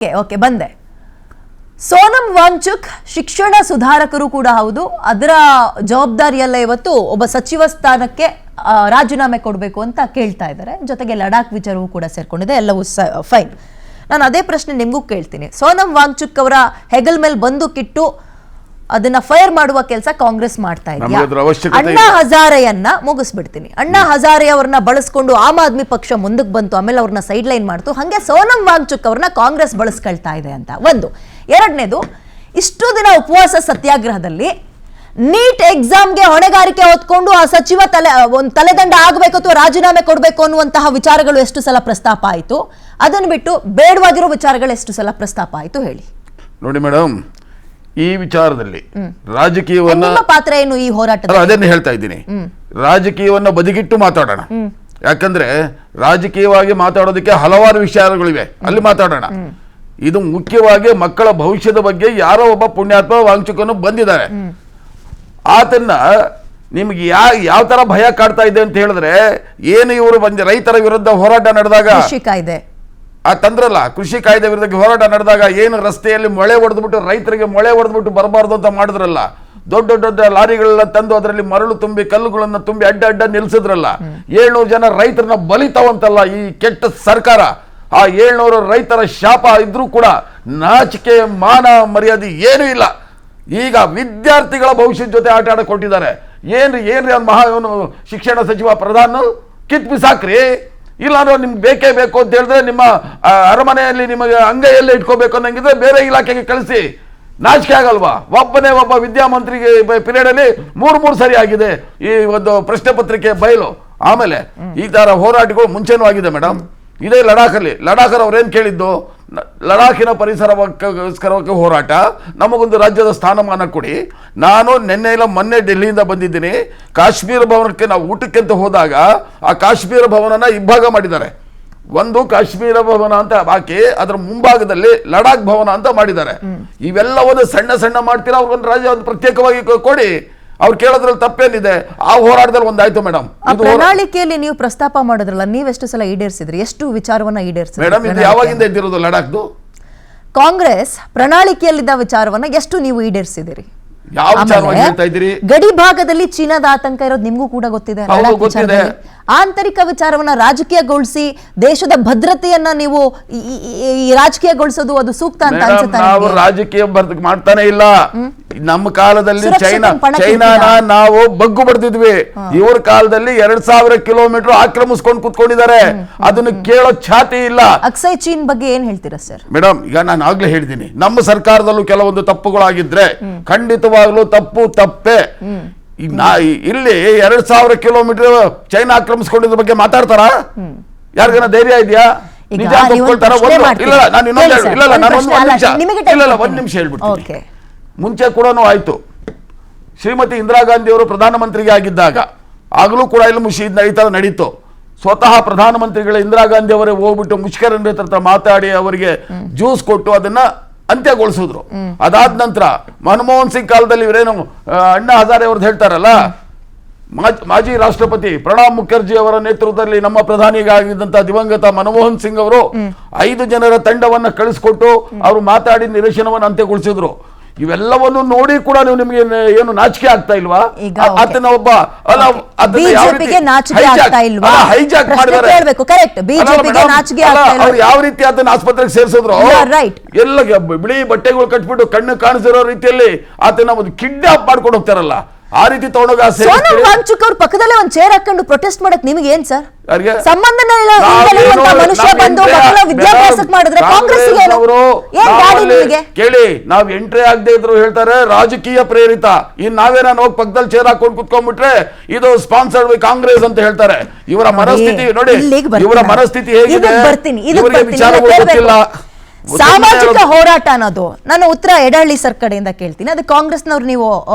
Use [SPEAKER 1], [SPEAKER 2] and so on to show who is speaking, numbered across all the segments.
[SPEAKER 1] Okay ಬಂದೆ. ಸೋನಂ ವಾಂಗ್ಚುಕ್ ಶಿಕ್ಷಣ ಸುಧಾರಕರು ಕೂಡ ಹೌದು. ಅದರ ಜವಾಬ್ದಾರಿಯಲ್ಲ ಇವತ್ತು ಒಬ್ಬ ಸಚಿವ ಸ್ಥಾನಕ್ಕೆ ರಾಜೀನಾಮೆ ಕೊಡಬೇಕು ಅಂತ ಕೇಳ್ತಾ ಇದ್ದಾರೆ. ಜೊತೆಗೆ ಲಡಾಖ್ ವಿಚಾರವೂ ಕೂಡ ಸೇರ್ಕೊಂಡಿದೆ. ಎಲ್ಲವೂ ಫೈನ್. ನಾನು ಅದೇ ಪ್ರಶ್ನೆ ನಿಮಗೂ ಕೇಳ್ತೀನಿ. ಸೋನಂ ವಾಂಗ್ಚುಕ್ ಅವರ ಹೆಗಲ್ ಮೇಲೆ ಬಂದೂಕಿಟ್ಟು ಅದನ್ನ ಫೈರ್ ಮಾಡುವ ಕೆಲಸ ಕಾಂಗ್ರೆಸ್ ಮಾಡ್ತಾ ಇದೆಯಾ? ಅಣ್ಣಾ ಹಜಾರೆಯನ್ನ ಮುಗಿಸ್ಬಿಡ್ತೀನಿ. ಅಣ್ಣಾ ಹಜಾರೆ ಅವ್ರನ್ನ ಬಳಸ್ಕೊಂಡು ಆಮ್ ಆದ್ಮಿ ಪಕ್ಷ ಮುಂದಕ್ಕೆ ಬಂತು, ಆಮೇಲೆ ಅವ್ರನ್ನ ಸೈಡ್ ಲೈನ್ ಮಾಡ್ತು. ಹಾಗೆ ಸೋನಂ ವಾಂಗ್ಚುಕ್ ಅವ್ರನ್ನ ಕಾಂಗ್ರೆಸ್ ಬಳಸ್ಕೊಳ್ತಾ ಇದೆ ಅಂತ ಒಂದು. ಎರಡನೇದು, ಇಷ್ಟು ದಿನ ಉಪವಾಸ ಸತ್ಯಾಗ್ರಹದಲ್ಲಿ ನೀಟ್ ಎಕ್ಸಾಮ್ಗೆ ಹೊಣೆಗಾರಿಕೆ ಹೊತ್ಕೊಂಡು ಆ ಸಚಿವ ಒಂದು ತಲೆದಂಡ ಆಗಬೇಕು ಅಥವಾ ರಾಜೀನಾಮೆ ಕೊಡಬೇಕು ಅನ್ನುವಂತಹ ವಿಚಾರಗಳು ಎಷ್ಟು ಸಲ ಪ್ರಸ್ತಾಪ ಆಯಿತು? ಅದನ್ನು ಬಿಟ್ಟು ಬೇಡವಾಗಿರೋ ವಿಚಾರಗಳು ಎಷ್ಟು ಸಲ ಪ್ರಸ್ತಾಪ ಆಯಿತು ಹೇಳಿ.
[SPEAKER 2] ನೋಡಿ ಮೇಡಮ್, ಈ ವಿಚಾರದಲ್ಲಿ ರಾಜಕೀಯವನ್ನ
[SPEAKER 1] ಪಾತ್ರ ಏನು ಈ ಹೋರಾಟ?
[SPEAKER 2] ಅದನ್ನೇ ಹೇಳ್ತಾ ಇದ್ದೀನಿ. ರಾಜಕೀಯವನ್ನ ಬದಿಗಿಟ್ಟು ಮಾತಾಡೋಣ. ಯಾಕಂದ್ರೆ ರಾಜಕೀಯವಾಗಿ ಮಾತಾಡೋದಕ್ಕೆ ಹಲವಾರು ವಿಚಾರಗಳಿವೆ, ಅಲ್ಲಿ ಮಾತಾಡೋಣ. ಇದು ಮುಖ್ಯವಾಗಿ ಮಕ್ಕಳ ಭವಿಷ್ಯದ ಬಗ್ಗೆ ಯಾರೋ ಒಬ್ಬ ಪುಣ್ಯಾತ್ಮ ವಾಂಗ್ಚುಕನು ಬಂದಿದ್ದಾರೆ. ಆತನ್ನ ನಿಮ್ಗೆ ಯಾವ ತರ ಭಯ ಕಾಡ್ತಾ ಇದೆ ಅಂತ ಹೇಳಿದ್ರೆ, ಏನು ಇವರು ರೈತರ ವಿರುದ್ಧ ಹೋರಾಟ ನಡೆದಾಗ ಆ ತಂದ್ರಲ್ಲ, ಕೃಷಿ ಕಾಯ್ದೆ ವಿರುದ್ಧ ಹೋರಾಟ ನಡೆದಾಗ ಏನು ರಸ್ತೆಯಲ್ಲಿ ಮೊಳೆ ಹೊಡೆದ್ಬಿಟ್ಟು ರೈತರಿಗೆ ಮೊಳೆ ಹೊಡೆದ್ಬಿಟ್ಟು ಬರಬಾರ್ದು ಅಂತ ಮಾಡಿದ್ರಲ್ಲ, ದೊಡ್ಡ ದೊಡ್ಡ ಲಾರಿಗಳನ್ನ ತಂದು ಅದರಲ್ಲಿ ಮರಳು ತುಂಬಿ ಕಲ್ಲುಗಳನ್ನ ತುಂಬಿ ಅಡ್ಡ ನಿಲ್ಸಿದ್ರಲ್ಲ, 700 ಜನ ರೈತರನ್ನ ಬಲಿತಾವಂತಲ್ಲ ಈ ಕೆಟ್ಟ ಸರ್ಕಾರ. ಆ 700 ರೈತರ ಶಾಪ ಇದ್ರೂ ಕೂಡ ನಾಚಿಕೆ ಮಾನ ಮರ್ಯಾದೆ ಏನೂ ಇಲ್ಲ. ಈಗ ವಿದ್ಯಾರ್ಥಿಗಳ ಭವಿಷ್ಯದ ಜೊತೆ ಆಟ ಆಡ ಕೊಟ್ಟಿದ್ದಾರೆ. ಏನ್ರಿ ಮಹಾ ಶಿಕ್ಷಣ ಸಚಿವ ಪ್ರಧಾನ ಕಿತ್ ಬಿಸಾಕ್ರಿ. ಇಲ್ಲಾಂದ್ರೆ ನಿಮ್ಗೆ ಬೇಕೇ ಬೇಕು ಅಂತ ಹೇಳಿದ್ರೆ ನಿಮ್ಮ ಅರಮನೆಯಲ್ಲಿ ನಿಮಗೆ ಅಂಗೈಯಲ್ಲೇ ಇಟ್ಕೋಬೇಕು ಅನ್ನಂಗಿದ್ರೆ ಬೇರೆ ಇಲಾಖೆಗೆ ಕಳಿಸಿ. ನಾಚಿಕೆ ಆಗಲ್ವಾ? ಒಬ್ಬ ವಿದ್ಯಾಮಂತ್ರಿಗೆ ಪೀರಿಯಡ್ ಅಲ್ಲಿ ಮೂರು ಸರಿ ಆಗಿದೆ ಈ ಒಂದು ಪ್ರಶ್ನೆ ಪತ್ರಿಕೆ ಬಯಲು. ಆಮೇಲೆ ಈ ತರ ಹೋರಾಟಗಳು ಮುಂಚೆನೂ ಆಗಿದೆ ಮೇಡಮ್. ಇದೇ ಲಡಾಖಲ್ಲಿ ಅವ್ರೇನ್ ಕೇಳಿದ್ದು, ಲಡಾಖಿನ ಪರಿಸರಕ್ಕೋಸ್ಕರಕ್ಕೆ ಹೋರಾಟ, ನಮಗೊಂದು ರಾಜ್ಯದ ಸ್ಥಾನಮಾನ ಕೊಡಿ. ನಾನು ಮೊನ್ನೆ ಡೆಲ್ಲಿಯಿಂದ ಬಂದಿದ್ದೀನಿ. ಕಾಶ್ಮೀರ ಭವನಕ್ಕೆ ನಾವು ಊಟಕ್ಕೆ ಅಂತ ಹೋದಾಗ ಆ ಕಾಶ್ಮೀರ ಭವನನ ಇಬ್ಬಾಗ ಮಾಡಿದ್ದಾರೆ. ಒಂದು ಕಾಶ್ಮೀರ ಭವನ ಅಂತ ಹಾಕಿ ಅದರ ಮುಂಭಾಗದಲ್ಲಿ ಲಡಾಖ್ ಭವನ ಅಂತ ಮಾಡಿದ್ದಾರೆ. ಇವೆಲ್ಲವನ್ನು ಸಣ್ಣ ಮಾಡ್ತೀರಾ, ಅವ್ರಿಗೊಂದು ರಾಜ್ಯ ಒಂದು ಪ್ರತ್ಯೇಕವಾಗಿ ಕೊಡಿ. ಅವ್ರು ಕೇಳೋದ್ರಲ್ಲಿ ತಪ್ಪೇನಿದೆ? ಆ ಹೋರಾಟದಲ್ಲಿ ಒಂದಾಯ್ತು ಮೇಡಮ್.
[SPEAKER 1] ಪ್ರಣಾಳಿಕೆಯಲ್ಲಿ ನೀವು ಪ್ರಸ್ತಾಪ ಮಾಡಿದ್ರಲ್ಲ, ನೀವೆಷ್ಟು ಸಲ ಈಡೇರಿಸಿದ್ರಿ? ಎಷ್ಟು ವಿಚಾರವನ್ನ ಈಡೇರಿಸಿದ್ರಿ
[SPEAKER 2] ಮೇಡಮ್? ಇದು ಯಾವಾಗಿಂದ ಇದ್ದಿರೋದು ಲಡಾಖ್ದು?
[SPEAKER 1] ಕಾಂಗ್ರೆಸ್ ಪ್ರಣಾಳಿಕೆಯಲ್ಲಿದ್ದ ವಿಚಾರವನ್ನ ಎಷ್ಟು ನೀವು ಈಡೇರಿಸಿದಿರಿ?
[SPEAKER 2] ಯಾವ ವಿಚಾರವಾಗಿ ಹೇಳ್ತಾ ಇದ್ದೀರಿ?
[SPEAKER 1] ಗಡಿ ಭಾಗದಲ್ಲಿ ಚೀನಾದ ಆತಂಕ ಇರೋದು ನಿಮ್ಗೂ ಕೂಡ ಗೊತ್ತಿದೆ. ಆಂತರಿಕ ವಿಚಾರವನ್ನ ರಾಜಕೀಯಗೊಳಿಸಿ ದೇಶದ ಭದ್ರತೆಯನ್ನ ನೀವು ರಾಜಕೀಯಗೊಳಿಸೋದು ಅದು ಸೂಕ್ತ ಅಂತ ಅನ್ಸುತ್ತೆ?
[SPEAKER 2] ನಾವು ರಾಜಕೀಯ ಮಾಡ್ತಾನೆ ಇಲ್ಲ. ನಮ್ಮ ಕಾಲದಲ್ಲಿ ಚೈನಾನ ನಾವು ಬಗ್ಗು ಬಡ್ದಿದ್ವಿ. ಇವ್ರ ಕಾಲದಲ್ಲಿ 2000 ಕಿಲೋಮೀಟರ್ ಆಕ್ರಮಿಸ್ಕೊಂಡು ಕುತ್ಕೊಂಡಿದ್ದಾರೆ. ಅದನ್ನು ಕೇಳೋ ಛಾತಿ ಇಲ್ಲ.
[SPEAKER 1] ಅಕ್ಸೈ ಚೀನ್ ಬಗ್ಗೆ ಏನ್ ಹೇಳ್ತೀರಾ ಸರ್?
[SPEAKER 2] ಮೇಡಮ್, ಈಗ ನಾನು ಆಗ್ಲೇ ಹೇಳಿದ್ದೀನಿ, ನಮ್ಮ ಸರ್ಕಾರದಲ್ಲೂ ಕೆಲವೊಂದು ತಪ್ಪುಗಳಾಗಿದ್ರೆ ಖಂಡಿತವಾಗ್ಲೂ ತಪ್ಪೇ. ಇಲ್ಲಿ 2000 ಕಿಲೋಮೀಟರ್ ಚೈನಾ ಆಕ್ರಮಿಸ್ಕೊಂಡಿದ್ರ ಬಗ್ಗೆ ಮಾತಾಡ್ತಾರ? ಯಾರಿಗನ ಧೈರ್ಯ ಇದೆಯಾ? ನಿಜ ಒಪ್ಕೊಳ್ತಾರ? ಒಂದ್ ನಿಮಿಷ ಹೇಳ್ಬಿಡ್ತೀನಿ. ಮುಂಚೆ ಕೂಡ ಆಯ್ತು. ಶ್ರೀಮತಿ ಇಂದಿರಾ ಗಾಂಧಿ ಅವರು ಪ್ರಧಾನಮಂತ್ರಿಗೆ ಆಗಿದ್ದಾಗ ಆಗಲೂ ಕೂಡ ಇಲ್ಲಿ ಈ ತರ ನಡೀತು. ಸ್ವತಃ ಪ್ರಧಾನಮಂತ್ರಿಗಳ ಇಂದಿರಾ ಗಾಂಧಿ ಅವರೇ ಹೋಗ್ಬಿಟ್ಟು ಮುಷ್ಕರ ಹತ್ರ ಮಾತಾಡಿ ಅವರಿಗೆ ಜ್ಯೂಸ್ ಕೊಟ್ಟು ಅದನ್ನ ಅಂತ್ಯಗೊಳಿಸಿದ್ರು. ಅದಾದ ನಂತರ ಮನಮೋಹನ್ ಸಿಂಗ್ ಕಾಲದಲ್ಲಿ ಇವರೇನು ಅಣ್ಣಾ ಹಜಾರೆ ಅವ್ರದ್ದು ಹೇಳ್ತಾರಲ್ಲ, ಮಾಜಿ ರಾಷ್ಟ್ರಪತಿ ಪ್ರಣಬ್ ಮುಖರ್ಜಿ ಅವರ ನೇತೃತ್ವದಲ್ಲಿ ನಮ್ಮ ಪ್ರಧಾನಿಗಾಗಿದ್ದಂತ ದಿವಂಗತ ಮನಮೋಹನ್ ಸಿಂಗ್ ಅವರು 5 ಜನರ ತಂಡವನ್ನ ಕಳಿಸ್ಕೊಟ್ಟು ಅವರು ಮಾತಾಡಿ ನಿವೇಶನವನ್ನು ಅಂತ್ಯಗೊಳಿಸಿದ್ರು. ಇವೆಲ್ಲವನ್ನು ನೋಡಿ ಕೂಡ ನಿಮಗೆ ಏನು ನಾಚಿಕೆ ಆಗ್ತಾ ಇಲ್ವಾ? ಆತನ ಒಬ್ಬ ಹೈಜಾಕ್ ಮಾಡಿದ್ದಾರೆ. ಅವ್ರು ಯಾವ ರೀತಿ ಅದನ್ನ ಆಸ್ಪತ್ರೆಗೆ ಸೇರಿಸಿದ್ರು, ಎಲ್ಲ ಬಿಳಿ ಬಟ್ಟೆಗಳು ಕಟ್ಬಿಟ್ಟು ಕಣ್ಣು ಕಾಣಿಸಿರೋ ರೀತಿಯಲ್ಲಿ ಆತನ ಒಂದು ಕಿಡ್ನಾಪ್ ಮಾಡ್ಕೊಂಡು ಹೋಗ್ತಾರಲ್ಲ, ಆ ರೀತಿ ತಗೊಂಡೋಗ
[SPEAKER 1] ಸೋನಂ ವಾಂಗ್ಚುಕ್ ಅವ್ರ ಪಕ್ಕದಲ್ಲೇ ಒಂದು ಚೇರ್ ಹಾಕೊಂಡು ಪ್ರೊಟೆಸ್ಟ್ ಮಾಡಕ್ ನಿಮಗೆ ಏನ್ ಸರ್ ಸಂಬಂಧನೇ ಇಲ್ಲ? ಮನುಷ್ಯ ಬಂದು ಮಕ್ಕಳ ವಿದ್ಯಾಭ್ಯಾಸಕ್ಕೆ ಮಾಡಿದ್ರೆ ಕಾಂಗ್ರೆಸ್
[SPEAKER 2] ಕೇಳಿ, ನಾವ್ ಎಂಟ್ರಿ ಆಗದೆ ಇದ್ರು ಹೇಳ್ತಾರೆ ರಾಜಕೀಯ ಪ್ರೇರಿತ. ಇನ್ ನಾವೇನ ಹೋಗಿ ಪಕ್ಕದಲ್ಲಿ ಚೇರ್ ಹಾಕೊಂಡು ಕುತ್ಕೊಂಡ್ಬಿಟ್ರೆ ಇದು ಸ್ಪಾನ್ಸರ್ಡ್ ಬೈ ಕಾಂಗ್ರೆಸ್ ಅಂತ ಹೇಳ್ತಾರೆ. ಇವರ ಮನಸ್ಥಿತಿ ನೋಡಿ, ಇವರ ಮನಸ್ಥಿತಿ ಹೇಗಿದೆ ಇವರಿಗೆ ವಿಚಾರಗಳು ಗೊತ್ತಿಲ್ಲ.
[SPEAKER 1] ಸಾಮಾಜಿಕ ಹೋರಾಟ ಅನ್ನೋದು ನಾನು ಉತ್ತರ ಎಡಹಳ್ಳಿ ಸರ್ ಕಡೆಯಿಂದ ಕೇಳ್ತೀನಿ. ಅದು ಕಾಂಗ್ರೆಸ್ನವ್ರು ನೀವು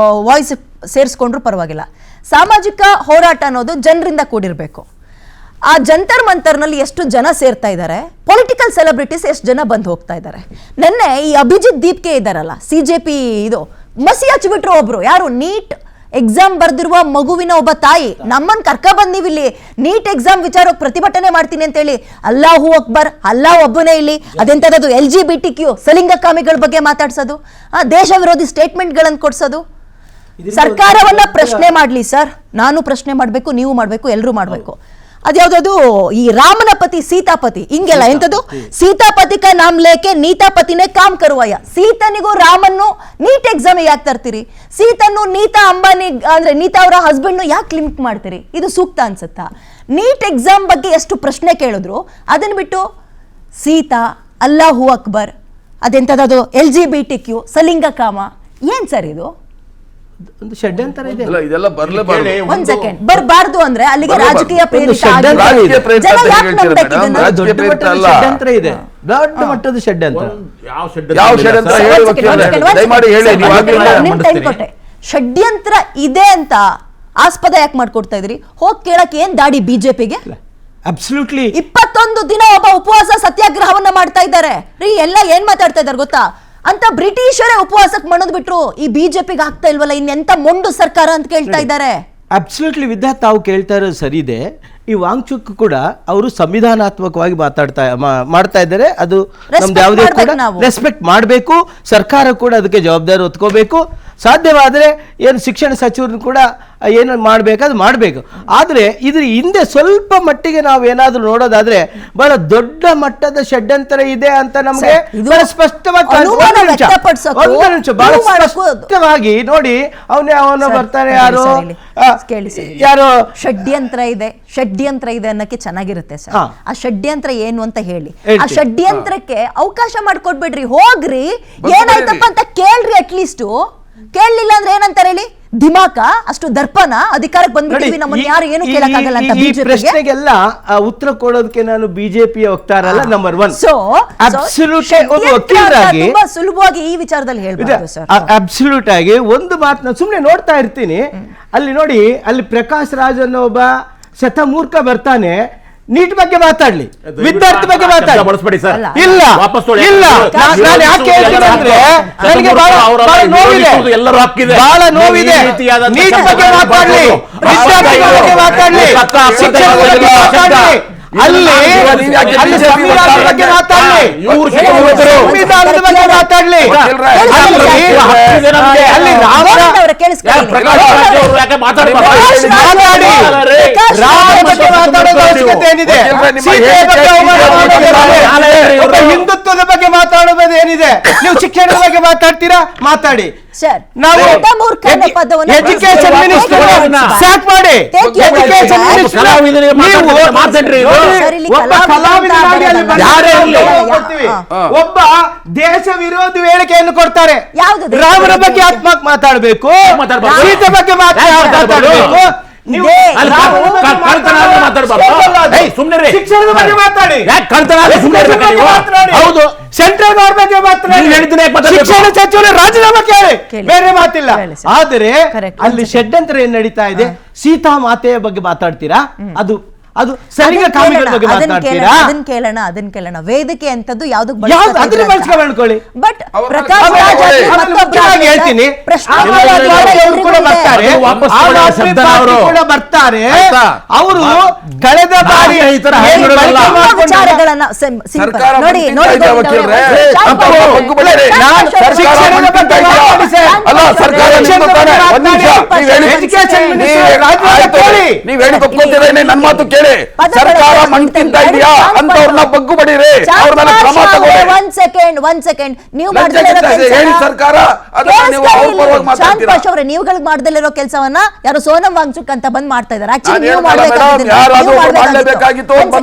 [SPEAKER 1] ವಾಯ್ಸ್ ಸೇರಿಸ್ಕೊಂಡ್ರು ಪರವಾಗಿಲ್ಲ. ಸಾಮಾಜಿಕ ಹೋರಾಟ ಅನ್ನೋದು ಜನರಿಂದ ಕೂಡಿರ್ಬೇಕು. ಆ ಜಂತರ್ ಮಂತರ್ನಲ್ಲಿ ಎಷ್ಟು ಜನ ಸೇರ್ತಾ ಇದ್ದಾರೆ, ಪೊಲಿಟಿಕಲ್ ಸೆಲೆಬ್ರಿಟೀಸ್ ಎಷ್ಟು ಜನ ಬಂದು ಹೋಗ್ತಾ ಇದ್ದಾರೆ. ನಿನ್ನೆ ಈ ಅಭಿಜಿತ್ ದೀಪ್ಗೆ ಇದ್ದಾರಲ್ಲ, CJP ಇದು ಮಸಿ ಹಚ್ಚಿಬಿಟ್ರು ಒಬ್ರು, ಯಾರು ನೀಟ್ ಎಕ್ಸಾಮ್ ಬರ್ದಿರುವ ಮಗುವಿನ ಒಬ್ಬ ತಾಯಿ ನಮ್ಮನ್ ಕರ್ಕ ಬಂದ್ ನೀವು ಇಲ್ಲಿ ನೀಟ್ ಎಕ್ಸಾಮ್ ವಿಚಾರ ಪ್ರತಿಭಟನೆ ಮಾಡ್ತೀನಿ ಅಂತ ಹೇಳಿ ಅಲ್ಲಾಹು ಅಕ್ಬರ್ ಅಲ್ಲಾಹ್ ಒಬ್ಬನೇ ಇಲ್ಲಿ ಅದೆಂತದ್ದು LGBTQ ಸಲಿಂಗಕಾಮಿಗಳ ಬಗ್ಗೆ ಮಾತಾಡ್ಸೋದು, ದೇಶ ವಿರೋಧಿ ಸ್ಟೇಟ್ಮೆಂಟ್ ಗಳನ್ನ ಕೊಡ್ಸೋದು. ಸರ್ಕಾರವನ್ನ ಪ್ರಶ್ನೆ ಮಾಡ್ಲಿ ಸರ್, ನಾನು ಪ್ರಶ್ನೆ ಮಾಡ್ಬೇಕು, ನೀವು ಮಾಡ್ಬೇಕು, ಎಲ್ಲರೂ ಮಾಡ್ಬೇಕು. ಅದ್ಯಾವ್ದು ಈ ರಾಮನ ಪತಿ ಸೀತಾಪತಿ ಹಿಂಗೆಲ್ಲ ಎಂತದ್ದು ಸೀತಾಪತಿ ಕಾ ನಾಮ್ ಲೇಕೆ ನೀತಾಪತಿನೇ ಕಾಮ್ ಕರುವಯ್ಯ. ಸೀತನಿಗೂ ರಾಮನ್ನು ನೀಟ್ ಎಕ್ಸಾಮ್ ಯಾಕೆ ತರ್ತೀರಿ? ಸೀತನ್ನು ನೀತಾ ಅಂಬಾನಿ ಅಂದ್ರೆ ನೀತಾ ಅವರ ಹಸ್ಬೆಂಡ್ ಯಾಕೆ ಲಿಂಕ್ ಮಾಡ್ತೀರಿ? ಇದು ಸೂಕ್ತ ಅನ್ಸುತ್ತಾ? ನೀಟ್ ಎಕ್ಸಾಮ್ ಬಗ್ಗೆ ಎಷ್ಟು ಪ್ರಶ್ನೆ ಕೇಳಿದ್ರು, ಅದನ್ನ ಬಿಟ್ಟು ಸೀತಾ ಅಲ್ಲಾಹು ಅಕ್ಬರ್ ಅದೆಂತದ್ದು LGBTQ ಸಲಿಂಗಕಾಮ ಏನ್ ಸರ್ ಇದು?
[SPEAKER 3] ಒಂದು ಷಡ್ಯಂತರ ಇದೆ.
[SPEAKER 2] ಇದೆಲ್ಲ ಬರಲೇಬಾರದು.
[SPEAKER 1] ಒಂದ್ ಸೆಕೆಂಡ್ ಬರಬಾರ್ದು ಅಂದ್ರೆ ಅಲ್ಲಿಗೆ ರಾಜಕೀಯ ಪ್ರೇರಿತ
[SPEAKER 2] ರಾಜಕೀಯ ಪ್ರೇರಿತ
[SPEAKER 1] ಜನ
[SPEAKER 2] ಅಂತ
[SPEAKER 1] ಯಾಕೆ
[SPEAKER 2] ಹೇಳ್ತೀರಾ
[SPEAKER 1] ನಂಬೇಕು
[SPEAKER 2] ಮೇಡಮ್?
[SPEAKER 1] ಇದನ್ನ?
[SPEAKER 2] ರಾಜಕೀಯ
[SPEAKER 3] ದೊಡ್ಡ
[SPEAKER 2] ಪ್ರೇರಿತ
[SPEAKER 3] ಮಟ್ಟದ
[SPEAKER 2] ಅಲ್ಲ.
[SPEAKER 3] ಷಡ್ಯಂತ್ರ ಇದೆ, ದೊಡ್ಡ ಮಟ್ಟದ ಷಡ್ಯಂತ್ರ.
[SPEAKER 2] ಯಾವ ಷಡ್ಯಂತ್ರ ಹೇಳಿ ವಕೀಲರೇ? ದಯಮಾಡಿ ಹೇಳಿ. ನೀವು ಆಗ್ಲೇ
[SPEAKER 1] ಷಡ್ಯಂತ್ರ ಇದೆ ಅಂತ ಆಸ್ಪದ ಯಾಕೆ ಮಾಡ್ಕೊಡ್ತಾ ಇದ್ರಿ? ಹೋಗ್ ಕೇಳಕ್ ಏನ್ ದಾಡಿ ಬಿಜೆಪಿಗೆ?
[SPEAKER 3] ಅಬ್ಸಲ್ಯೂಟ್ಲಿ
[SPEAKER 1] 21 ದಿನ ಒಬ್ಬ ಉಪವಾಸ ಸತ್ಯಾಗ್ರಹವನ್ನ ಮಾಡ್ತಾ ಇದ್ದಾರೆ ರೀ. ಎಲ್ಲ ಏನ್ ಮಾತಾಡ್ತಾ ಇದಾರೆ ಗೊತ್ತಾ? ಅಂತ ಬ್ರಿಟಿಷರೇ ಉಪವಾಸಕ್ಕೆ ಮಣದ್ ಬಿಟ್ರು, ಈ ಬಿಜೆಪಿಗೆ ಆಗ್ತಾ ಇಲ್ವಲ್ಲ, ಇನ್ನೆಂತ ಮೊಂಡು ಸರ್ಕಾರ ಅಂತ ಕೇಳ್ತಾ ಇದ್ದಾರೆ.
[SPEAKER 3] ಅಬ್ಸಲ್ಯೂಟ್ಲಿ ವಿದ್ಯಾ, ತಾವು ಕೇಳ್ತಾ ಇರೋದು ಸರಿ ಇದೆ. ಈ ವಾಂಗ್ಚುಕ್ ಕೂಡ ಅವರು ಸಂವಿಧಾನಾತ್ಮಕವಾಗಿ ಮಾಡ್ತಾ ಇದ್ದಾರೆ. ಅದು ನಮ್ದು ಯಾವುದೇ ಕೂಡ ರೆಸ್ಪೆಕ್ಟ್ ಮಾಡಬೇಕು. ಸರ್ಕಾರ ಕೂಡ ಅದಕ್ಕೆ ಜವಾಬ್ದಾರಿ ಹೊತ್ಕೋಬೇಕು. ಸಾಧ್ಯವಾದರೆ ಏನು ಶಿಕ್ಷಣ ಸಚಿವರು ಕೂಡ ಏನು ಮಾಡಬೇಕು ಅದು ಮಾಡಬೇಕು. ಆದರೆ ಇದ್ರ ಹಿಂದೆ ಸ್ವಲ್ಪ ಮಟ್ಟಿಗೆ ನಾವು ಏನಾದರೂ ನೋಡೋದಾದ್ರೆ ಬಹಳ ದೊಡ್ಡ ಮಟ್ಟದ ಷಡ್ಯಂತರ ಇದೆ ಅಂತ ನಮಗೆ ಬಹಳ ಸ್ಪಷ್ಟವಾಗಿ ಬಹಳ ಸ್ಪಷ್ಟವಾಗಿ ನೋಡಿ. ಅವನು ಬರ್ತಾನೆ ಯಾರೋ
[SPEAKER 1] ಷಡ್ಯಂತ್ರ ಇದೆ ಅನ್ನಕ್ಕೆ ಚೆನ್ನಾಗಿರುತ್ತೆ ಸರ್. ಆ ಷಡ್ಯಂತ್ರ ಏನು ಅಂತ ಹೇಳಿ, ಆ ಷಡ್ಯಂತ್ರಕ್ಕೆ ಅವಕಾಶ ಮಾಡ್ಕೊಡ್ಬೇಡ್ರಿ. ಹೋಗ್ರಿ, ಏನಾಯ್ತಪ್ಪ ಅಂತ ಕೇಳ್ರಿ. ಅಟ್ಲೀಸ್ಟ್ ಕೇಳಲಿಲ್ಲ ಅಂದ್ರೆ ಏನಂತಾರೆ ಹೇಳಿ? ದಿಮಾಕ ಅಷ್ಟು ದರ್ಪನ ಅಧಿಕಾರಕ್ಕೆ ಬಂದ್ಬಿಟ್ಟಿವಿ, ನಮ್ಮನ್ನ ಯಾರು ಏನು ಕೇಳಕ್ಕಾಗಲ್ಲ ಅಂತ.
[SPEAKER 3] ಈ ಪ್ರಶ್ನೆಗೆಲ್ಲ ಉತ್ತರ ಕೊಡೋದಕ್ಕೆ ನಾನು ಬಿಜೆಪಿಯ ವಕ್ತಾರ ಅಲ್ಲ, ನಂಬರ್ 1.
[SPEAKER 1] ಸೊ
[SPEAKER 3] ಒಂದು ವಕೀಲರಾಗಿ
[SPEAKER 1] ತುಂಬಾ ಸುಲಭವಾಗಿ ಈ ವಿಚಾರದಲ್ಲಿ ಹೇಳ್ಬೋದು ಸರ್.
[SPEAKER 3] ಅಬ್ಸಲ್ಯೂಟ್ ಆಗಿ ಒಂದು ಮಾತನ್ನ ಸುಮ್ಮನೆ ನೋಡ್ತಾ ಇರ್ತೀನಿ. ಅಲ್ಲಿ ನೋಡಿ, ಅಲ್ಲಿ ಪ್ರಕಾಶ್ ರಾಜ್ ಅನ್ನೋ ಒಬ್ಬ ಶತಮೂರ್ಖ ಬರ್ತಾನೆ, ನೀಟ್ ಬಗ್ಗೆ ಮಾತಾಡ್ಲಿ, ವಿದ್ಯಾರ್ಥಿ ಬಗ್ಗೆ ಮಾತಾಡ್ಲಿ. ಇಲ್ಲ ಇಲ್ಲ, ನಾನು ಯಾಕೆ ಹೇಳ್ತೀನಿ ಅಂದ್ರೆ ನನಗೆ ಬಹಳ ನೋವಿದೆ. ನೀಟ್ ಬಗ್ಗೆ ಮಾತಾಡ್ಲಿ, ವಿದ್ಯಾರ್ಥಿ ಬಗ್ಗೆ ಮಾತಾಡ್ಲಿ, ಶಿಕ್ಷಣ ಬಗ್ಗೆ ಮಾತಾಡ್ಲಿ, ಅಲ್ಲಿ ಸಂವಿಧಾನದ ಬಗ್ಗೆ ಮಾತಾಡ್ಲಿ, ಸಂವಿಧಾನದ ಬಗ್ಗೆ ಮಾತಾಡ್ಲಿ, ಅಲ್ಲಿ ರಾಮ ಬಗ್ಗೆ ಮಾತಾಡೋದು ಅವಶ್ಯಕತೆ ಏನಿದೆ? ಹಿಂದುತ್ವದ ಬಗ್ಗೆ ಮಾತಾಡೋದು ಏನಿದೆ? ನೀವು ಶಿಕ್ಷಣದ ಬಗ್ಗೆ ಮಾತಾಡ್ತೀರಾ, ಮಾತಾಡಿ. ನಾವು ಎಜುಕೇಶನ್ ಮಿನಿಸ್ಟರ್ ಸ್ಟಾರ್ಟ್ ಮಾಡಿ. ಎಜುಕೇಶನ್ ಮಿನಿಸ್ಟರ್ ಒಬ್ಬ ಕಲಾವಿದನಾಗಿ ಒಬ್ಬ ದೇಶ ವಿರೋಧಿ ಹೇಳಿಕೆಯನ್ನು ಕೊಡ್ತಾರೆ. ರಾಮನ ಬಗ್ಗೆ ಆತ್ಮಕ್ ಮಾತಾಡಬೇಕು, ಸೀತೆ ಬಗ್ಗೆ ಮಾತಾಡಬೇಕು, ಶಿಕ್ಷಣದ ಬಗ್ಗೆ ಮಾತಾಡಿ, ಹೌದು ಸೆಂಟ್ರಲ್ ಗವರ್ಮೆಂಟ್ ಮಾತಾಡಿ, ಶಿಕ್ಷಣ ಸಚಿವರು ರಾಜೀನಾಮೆ ಕೇಳಿ, ಬೇರೆ ಮಾತಿಲ್ಲ. ಆದರೆ ಅಲ್ಲಿ ಷಡ್ಯಂತ್ರ ಏನ್ ನಡೀತಾ ಇದೆ? ಸೀತಾ ಮಾತೆಯ ಬಗ್ಗೆ ಮಾತಾಡ್ತೀರಾ, ಅದು ಸಲಿಂಗ ಕಾಮಿಗಳ ಬಗ್ಗೆ ಮಾತಾಡ್ತೀರಾ?
[SPEAKER 1] ಅದನ್ನ ಕೇಳೋಣ. ವೇದಿಕೆ ಅಂತದ್ದು ಯಾವ್ದಕ್ಕೆ
[SPEAKER 3] ಬಳಸ್ಕೊಳ್ಳಿ.
[SPEAKER 1] ಬಟ್
[SPEAKER 3] ಹೇಳ್ತೀನಿ, ಬರ್ತಾರೆ ಅವರು ಕಳೆದ ಬಾರಿ
[SPEAKER 1] ನೋಡಿ
[SPEAKER 2] ನನ್ನ ಮಾತು ಕೇಳಿ. ಸರ್ಕಾರ ಮಣ್ಣು ತಿಂತಾ ಇದೆಯಾ ಅಂತವ್ರನ್ನ ಬಗ್ಗು ಬಡೀರಿ, ಅವ್ರ ಮೇಲೆ ಕ್ರಮ ತಗೊಳ್ಳಿ.
[SPEAKER 1] ಒಂದ್ ಸೆಕೆಂಡ್ ನೀವು
[SPEAKER 2] ಹೇಳಿ ಸರ್ಕಾರ
[SPEAKER 1] ನೀವುಗಳಿಗೆ ಮಾಡ್ದಲ್ಲಿರೋ ಕೆಲಸವನ್ನ ಯಾರು ಸೋನಂ ವಾಂಗ್ಚುಕ್ ಅಂತ ಬಂದ್ ಮಾಡ್ತಾ ಇದಾರೆ.
[SPEAKER 2] ಯಾರಾದ್ರೂ ಮಾಡಲೇಬೇಕಾಗಿತ್ತು.